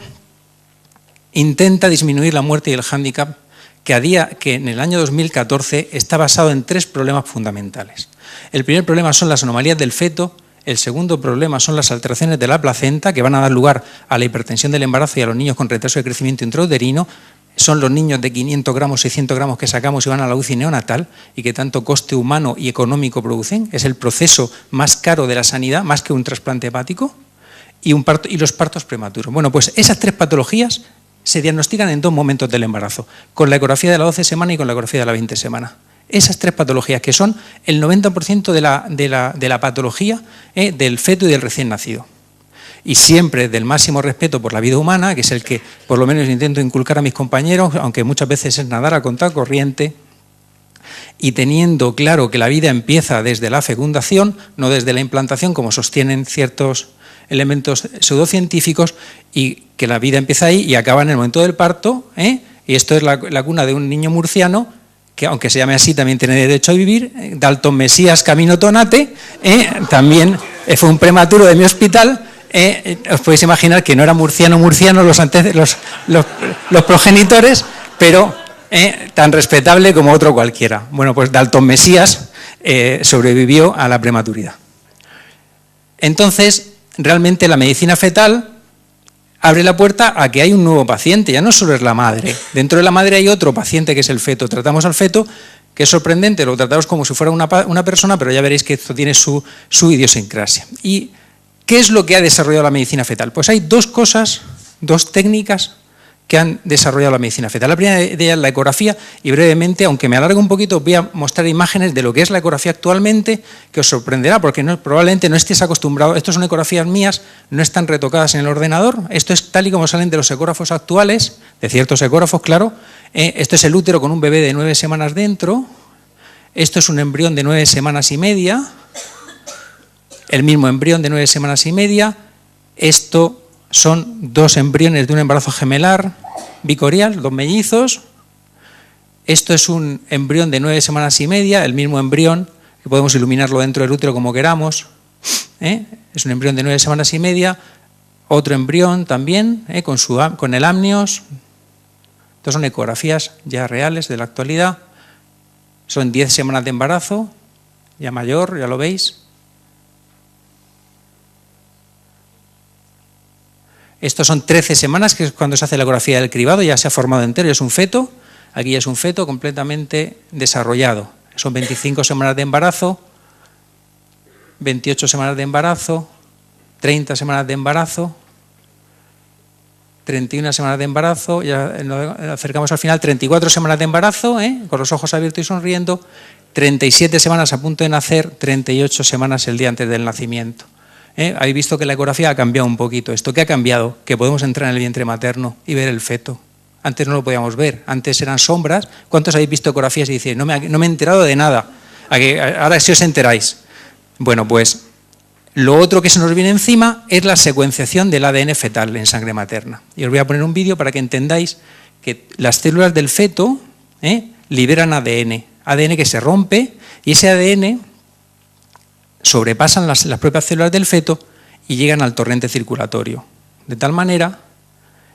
D: intenta disminuir la muerte y el hándicap que en el año 2014 está basado en 3 problemas fundamentales. El primer problema son las anomalías del feto. El segundo problema son las alteraciones de la placenta, que van a dar lugar a la hipertensión del embarazo y a los niños con retraso de crecimiento intrauterino. Son los niños de 500 gramos, 600 gramos que sacamos y van a la UCI neonatal y que tanto coste humano y económico producen. Es el proceso más caro de la sanidad, más que un trasplante hepático, y los partos prematuros. Bueno, pues esas 3 patologías se diagnostican en 2 momentos del embarazo, con la ecografía de la 12 semana y con la ecografía de la 20 semana. Esas 3 patologías, que son el 90% de la patología del feto y del recién nacido. Y siempre del máximo respeto por la vida humana, que es el que por lo menos intento inculcar a mis compañeros, aunque muchas veces es nadar a contracorriente, y teniendo claro que la vida empieza desde la fecundación, no desde la implantación, como sostienen ciertos elementos pseudocientíficos, y que la vida empieza ahí y acaba en el momento del parto, y esto es la cuna de un niño murciano, que aunque se llame así también tiene derecho a vivir, Dalton Mesías Camino Tonate, también fue un prematuro de mi hospital. Os podéis imaginar que no era murciano los progenitores, pero tan respetable como otro cualquiera. Bueno, pues Dalton Mesías sobrevivió a la prematuridad. Entonces, realmente la medicina fetal abre la puerta a que hay un nuevo paciente, ya no solo es la madre. Dentro de la madre hay otro paciente que es el feto. Tratamos al feto, que es sorprendente, lo tratamos como si fuera una persona, pero ya veréis que esto tiene su idiosincrasia. ¿Y qué es lo que ha desarrollado la medicina fetal? Pues hay 2 cosas, 2 técnicas que han desarrollado la medicina fetal. La primera de ellas es la ecografía, y brevemente, aunque me alargue un poquito, voy a mostrar imágenes de lo que es la ecografía actualmente, que os sorprenderá, porque probablemente no estés acostumbrado. Estas son ecografías mías, no están retocadas en el ordenador. Esto es tal y como salen de los ecógrafos actuales, de ciertos ecógrafos, claro. Esto es el útero con un bebé de 9 semanas dentro. Esto es un embrión de 9 semanas y media. El mismo embrión de 9 semanas y media. Esto son 2 embriones de un embarazo gemelar bicorial, 2 mellizos. Esto es un embrión de 9 semanas y media, el mismo embrión, que podemos iluminarlo dentro del útero como queramos. Es un embrión de 9 semanas y media. Otro embrión también, con el amnios. Estas son ecografías ya reales de la actualidad. Son 10 semanas de embarazo, ya mayor, ya lo veis. Estos son 13 semanas, que es cuando se hace la ecografía del cribado, ya se ha formado entero, ya es un feto. Aquí ya es un feto completamente desarrollado. Son 25 semanas de embarazo, 28 semanas de embarazo, 30 semanas de embarazo, 31 semanas de embarazo, ya nos acercamos al final, 34 semanas de embarazo, con los ojos abiertos y sonriendo, 37 semanas a punto de nacer, 38 semanas el día antes del nacimiento. Habéis visto que la ecografía ha cambiado un poquito. ¿Esto qué ha cambiado? Que podemos entrar en el vientre materno y ver el feto. Antes no lo podíamos ver, antes eran sombras. ¿Cuántos habéis visto ecografías y dicen, no me he enterado de nada? Ahora sí os enteráis. Bueno, pues lo otro que se nos viene encima es la secuenciación del ADN fetal en sangre materna. Y os voy a poner un vídeo para que entendáis que las células del feto liberan ADN que se rompe, y ese ADN sobrepasan las propias células del feto y llegan al torrente circulatorio. De tal manera,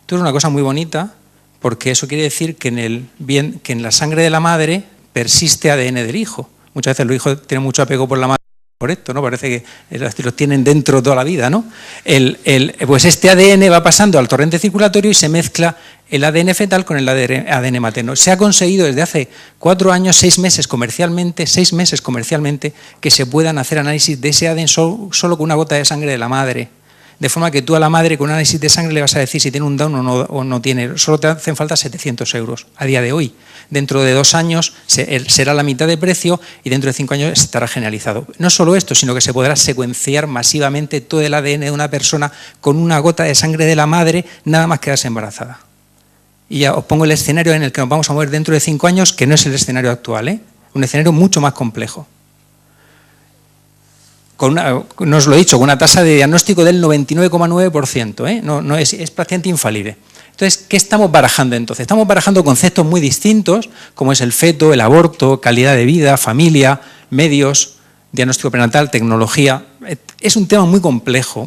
D: esto es una cosa muy bonita, porque eso quiere decir que en la sangre de la madre persiste ADN del hijo. Muchas veces los hijos tienen mucho apego por la madre por esto, ¿no? Parece que los tienen dentro toda la vida, ¿no? Pues este ADN va pasando al torrente circulatorio y se mezcla el ADN fetal con el ADN materno. Se ha conseguido desde hace 4 años, 6 meses comercialmente, que se puedan hacer análisis de ese ADN solo con una gota de sangre de la madre. De forma que tú a la madre con un análisis de sangre le vas a decir si tiene un Down o no tiene. Solo te hacen falta 700 euros a día de hoy. Dentro de 2 años será la mitad de precio y dentro de 5 años estará generalizado. No solo esto, sino que se podrá secuenciar masivamente todo el ADN de una persona con una gota de sangre de la madre, nada más quedarse embarazada. Y ya os pongo el escenario en el que nos vamos a mover dentro de 5 años, que no es el escenario actual, un escenario mucho más complejo. No os lo he dicho, con una tasa de diagnóstico del 99,9%, no es paciente infalible. Entonces, ¿qué estamos barajando entonces? Estamos barajando conceptos muy distintos, como es el feto, el aborto, calidad de vida, familia, medios, diagnóstico prenatal, tecnología. Es un tema muy complejo,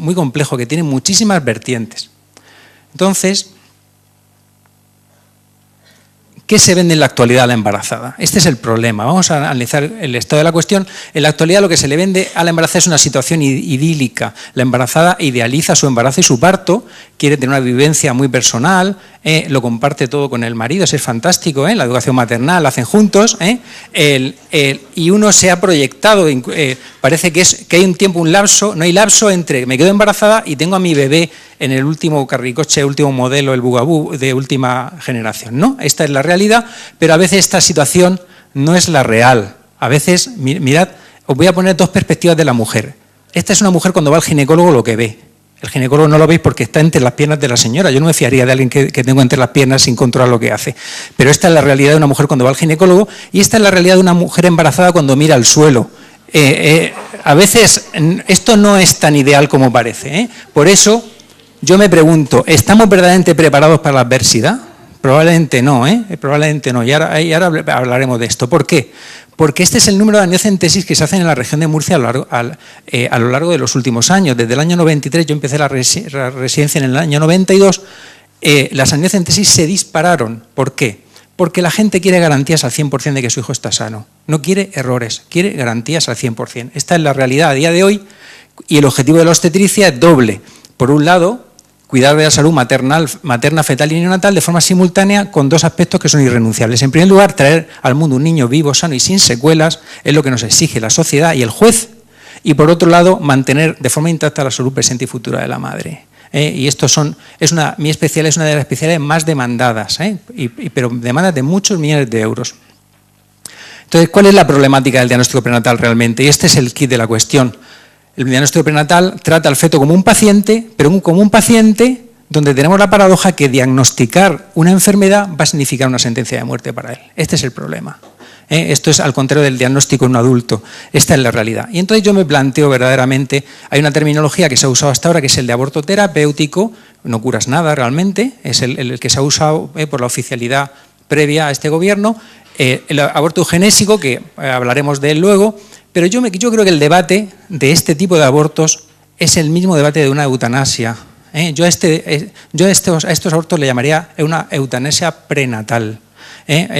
D: que tiene muchísimas vertientes. Entonces, ¿Qué se vende en la actualidad a la embarazada? Este es el problema. Vamos a analizar el estado de la cuestión. En la actualidad lo que se le vende a la embarazada es una situación idílica. La embarazada idealiza su embarazo y su parto, quiere tener una vivencia muy personal, lo comparte todo con el marido, eso es fantástico, la educación maternal la hacen juntos, y uno se ha proyectado, parece que hay un tiempo, un lapso, no hay lapso entre me quedo embarazada y tengo a mi bebé en el último carricoche, último modelo, el Bugaboo de última generación, ¿no? Esta es la realidad, pero a veces esta situación no es la real. A veces, mirad, os voy a poner dos perspectivas de la mujer. Esta es una mujer cuando va al ginecólogo lo que ve. El ginecólogo no lo veis porque está entre las piernas de la señora. Yo no me fiaría de alguien que tengo entre las piernas sin controlar lo que hace. Pero esta es la realidad de una mujer cuando va al ginecólogo y esta es la realidad de una mujer embarazada cuando mira al suelo. A veces esto no es tan ideal como parece. Por eso yo me pregunto, ¿estamos verdaderamente preparados para la adversidad? Probablemente no, probablemente no. Y ahora hablaremos de esto. ¿Por qué? Porque este es el número de amniocentesis que se hacen en la región de Murcia a lo largo de los últimos años. Desde el año 93, yo empecé la residencia en el año 92, las amniocentesis se dispararon. ¿Por qué? Porque la gente quiere garantías al 100% de que su hijo está sano. No quiere errores, quiere garantías al 100%. Esta es la realidad a día de hoy y el objetivo de la obstetricia es doble. Por un lado, cuidar de la salud materna, fetal y neonatal de forma simultánea con dos aspectos que son irrenunciables. En primer lugar, traer al mundo un niño vivo, sano y sin secuelas, es lo que nos exige la sociedad y el juez. Y por otro lado, mantener de forma intacta la salud presente y futura de la madre. Y esto mi especialidad es una de las especialidades más demandadas, pero demandas de muchos millones de euros. Entonces, ¿cuál es la problemática del diagnóstico prenatal realmente? Y este es el kit de la cuestión. El diagnóstico prenatal trata al feto como un paciente, pero como un paciente donde tenemos la paradoja que diagnosticar una enfermedad va a significar una sentencia de muerte para él. Este es el problema. Esto es al contrario del diagnóstico en un adulto. Esta es la realidad. Y entonces yo me planteo verdaderamente, hay una terminología que se ha usado hasta ahora que es el de aborto terapéutico, no curas nada realmente, es el que se ha usado por la oficialidad previa a este gobierno, el aborto eugenésico, que hablaremos de él luego, pero yo creo que el debate de este tipo de abortos es el mismo debate de una eutanasia. Yo a estos abortos le llamaría una eutanasia prenatal.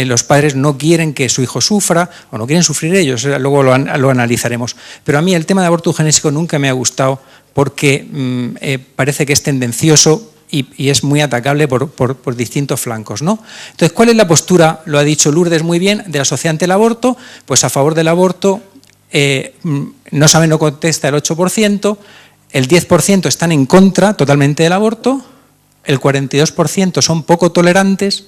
D: Los padres no quieren que su hijo sufra o no quieren sufrir ellos, luego lo analizaremos. Pero a mí el tema de aborto eugenésico nunca me ha gustado porque parece que es tendencioso y es muy atacable por distintos flancos, ¿no? Entonces, ¿cuál es la postura? Lo ha dicho Lourdes muy bien, de la sociedad ante el aborto. Pues a favor del aborto no sabe, no contesta el 8%, el 10% están en contra totalmente del aborto, el 42% son poco tolerantes,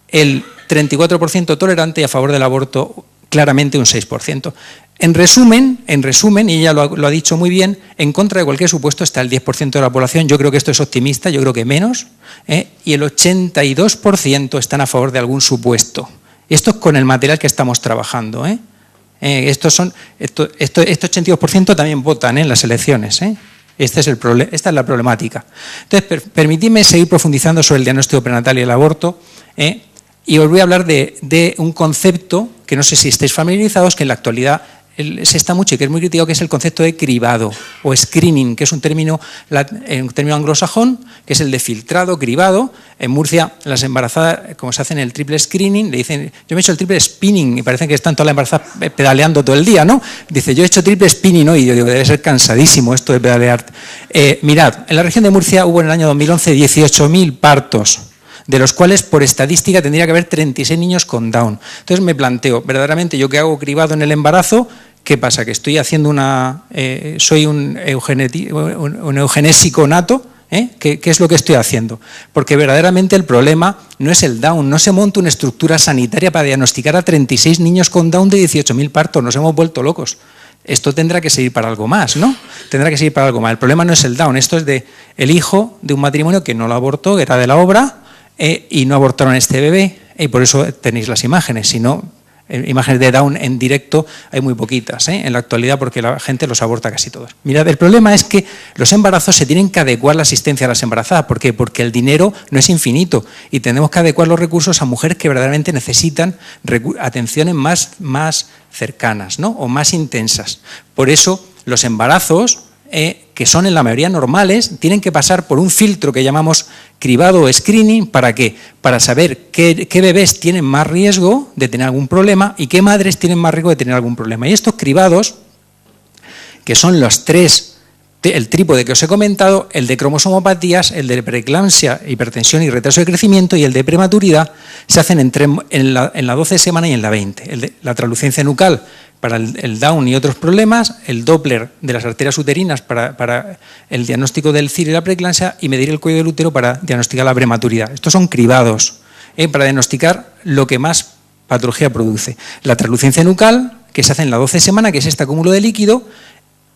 D: el 34% tolerante y a favor del aborto claramente un 6%. En resumen, y ella lo ha dicho muy bien, en contra de cualquier supuesto está el 10% de la población. Yo creo que esto es optimista, yo creo que menos, y el 82% están a favor de algún supuesto. Esto es con el material que estamos trabajando. Este 82% también votan en las elecciones. Esta es la problemática. Entonces, permitidme seguir profundizando sobre el diagnóstico prenatal y el aborto. Y os voy a hablar de un concepto que no sé si estáis familiarizados, que en la actualidad se está mucho y que es muy criticado, que es el concepto de cribado o screening, que es un término anglosajón, que es el de filtrado, cribado. En Murcia, las embarazadas, como se hacen el triple screening, le dicen, yo me he hecho el triple spinning, y parece que están todas las embarazadas pedaleando todo el día, ¿no? Dice, yo he hecho triple spinning hoy, y yo digo, debe ser cansadísimo esto de pedalear. Mirad, en la región de Murcia hubo en el año 2011 18.000 partos, de los cuales por estadística tendría que haber 36 niños con Down. Entonces me planteo, verdaderamente yo que hago cribado en el embarazo, ¿qué pasa? ¿Que estoy haciendo soy un eugenésico nato? ¿Qué es lo que estoy haciendo? Porque verdaderamente el problema no es el Down, no se monta una estructura sanitaria para diagnosticar a 36 niños con Down de 18.000 partos, nos hemos vuelto locos. Esto tendrá que seguir para algo más, ¿no? Tendrá que seguir para algo más. El problema no es el Down, esto es el hijo de un matrimonio que no lo abortó, que era de la obra, y no abortaron este bebé, y por eso tenéis las imágenes. Si no, imágenes de Down en directo hay muy poquitas en la actualidad, porque la gente los aborta casi todos. Mirad, el problema es que los embarazos se tienen que adecuar la asistencia a las embarazadas. ¿Por qué? Porque el dinero no es infinito y tenemos que adecuar los recursos a mujeres que verdaderamente necesitan atenciones más cercanas, ¿no? O más intensas. Por eso los embarazos que son en la mayoría normales, tienen que pasar por un filtro que llamamos cribado o screening. ¿Para qué? Para saber qué bebés tienen más riesgo de tener algún problema y qué madres tienen más riesgo de tener algún problema. Y estos cribados, que son los tres, el trípode que os he comentado, el de cromosomopatías, el de preeclampsia, hipertensión y retraso de crecimiento, y el de prematuridad, se hacen en la 12 semana y en la 20. La translucencia nucal para el Down y otros problemas, el Doppler de las arterias uterinas para el diagnóstico del CIR y la preeclampsia, y medir el cuello del útero para diagnosticar la prematuridad. Estos son cribados, para diagnosticar lo que más patología produce. La translucencia nucal, que se hace en la 12 semana, que es este acúmulo de líquido,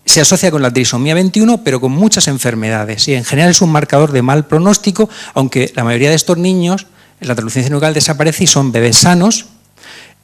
D: se asocia con la trisomía 21, pero con muchas enfermedades, y en general es un marcador de mal pronóstico, aunque la mayoría de estos niños, la translucencia nucal desaparece y son bebés sanos,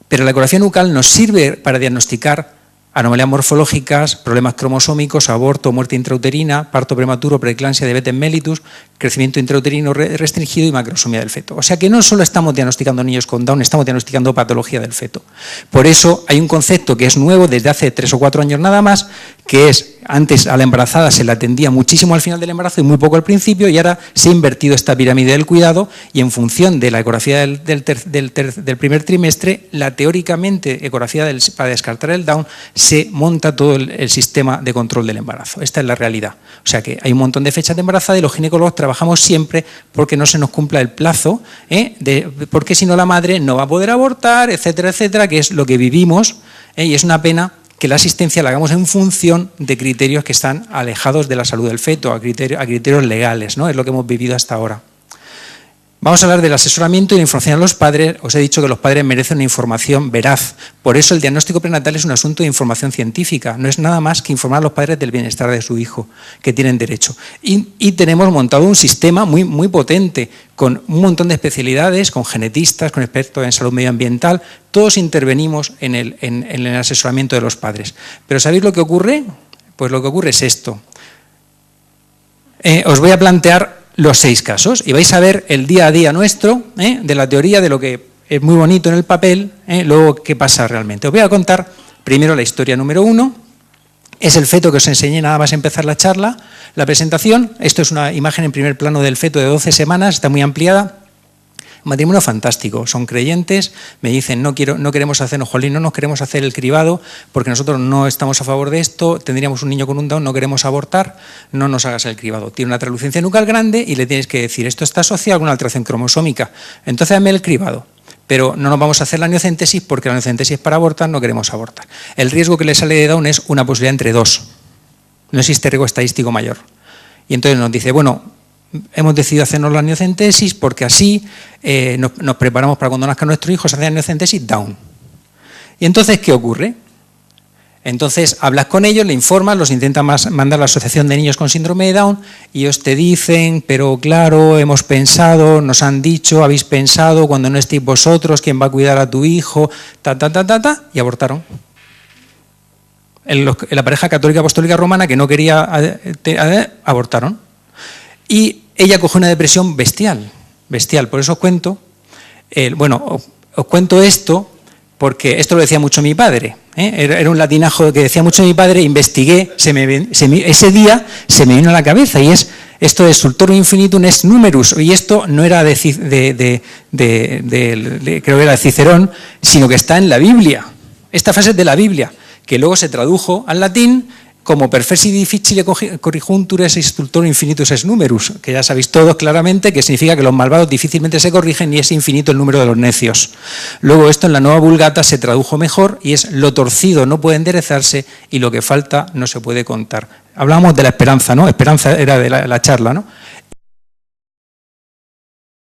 D: pero la ecografía nucal nos sirve para diagnosticar anomalías morfológicas, problemas cromosómicos, aborto, muerte intrauterina, parto prematuro, preeclampsia, diabetes mellitus, crecimiento intrauterino restringido y macrosomía del feto. O sea que no solo estamos diagnosticando niños con Down, estamos diagnosticando patología del feto. Por eso hay un concepto que es nuevo desde hace 3 o 4 años nada más, que es, antes a la embarazada se la atendía muchísimo al final del embarazo y muy poco al principio, y ahora se ha invertido esta pirámide del cuidado, y en función de la ecografía del primer trimestre, la teóricamente ecografía para descartar el Down, se monta todo el sistema de control del embarazo. Esta es la realidad. O sea que hay un montón de fechas de embarazada y los ginecólogos trabajamos siempre porque no se nos cumpla el plazo, porque si no la madre no va a poder abortar, etcétera, etcétera, que es lo que vivimos, y es una pena que la asistencia la hagamos en función de criterios que están alejados de la salud del feto, a criterios legales, ¿no? Es lo que hemos vivido hasta ahora. Vamos a hablar del asesoramiento y la información a los padres. Os he dicho que los padres merecen una información veraz. Por eso el diagnóstico prenatal es un asunto de información científica. No es nada más que informar a los padres del bienestar de su hijo, que tienen derecho. Y tenemos montado un sistema muy, muy potente, con un montón de especialidades, con genetistas, con expertos en salud medioambiental. Todos intervenimos en el asesoramiento de los padres. Pero ¿sabéis lo que ocurre? Pues lo que ocurre es esto. Os voy a plantear los 6 casos y vais a ver el día a día nuestro, de la teoría, de lo que es muy bonito en el papel, luego qué pasa realmente. Os voy a contar primero la historia número 1, es el feto que os enseñé nada más empezar la charla, la presentación. Esto es una imagen en primer plano del feto de 12 semanas, está muy ampliada. Matrimonio fantástico, son creyentes, me dicen no queremos hacernos, Jolín, no nos queremos hacer el cribado porque nosotros no estamos a favor de esto, tendríamos un niño con un Down, no queremos abortar, no nos hagas el cribado. Tiene una translucencia nucal grande y le tienes que decir, esto está asociado con una alteración cromosómica, entonces hazme el cribado. Pero no nos vamos a hacer la amniocentesis porque la amniocentesis es para abortar, no queremos abortar. El riesgo que le sale de Down es una posibilidad entre 2, no existe riesgo estadístico mayor. Y entonces nos dice, bueno, hemos decidido hacernos la amniocentesis porque así nos preparamos para cuando nazca nuestro hijo, se hace la amniocentesis Down. ¿Y entonces qué ocurre? Entonces hablas con ellos, le informas, los intentas mandar a la Asociación de Niños con Síndrome de Down y ellos te dicen, pero claro, hemos pensado, nos han dicho, habéis pensado, cuando no estéis vosotros, ¿quién va a cuidar a tu hijo? Y abortaron. La pareja católica apostólica romana que no quería, abortaron. Y ella cogió una depresión bestial. Por eso os cuento, os cuento esto porque esto lo decía mucho mi padre. Era un latinajo que decía mucho mi padre, investigué, ese día se me vino a la cabeza y es esto de Sultorum infinitum est numerus, y esto no era creo que era de Cicerón, sino que está en la Biblia. Esta frase es de la Biblia, que luego se tradujo al latín como perversi difficile corrijunturis est stultorum infinitus est numerus, que ya sabéis todos claramente que significa que los malvados difícilmente se corrigen y es infinito el número de los necios. Luego esto en la Nueva Vulgata se tradujo mejor y es lo torcido no puede enderezarse y lo que falta no se puede contar. Hablábamos de la esperanza, ¿no? Esperanza era de la charla, ¿no?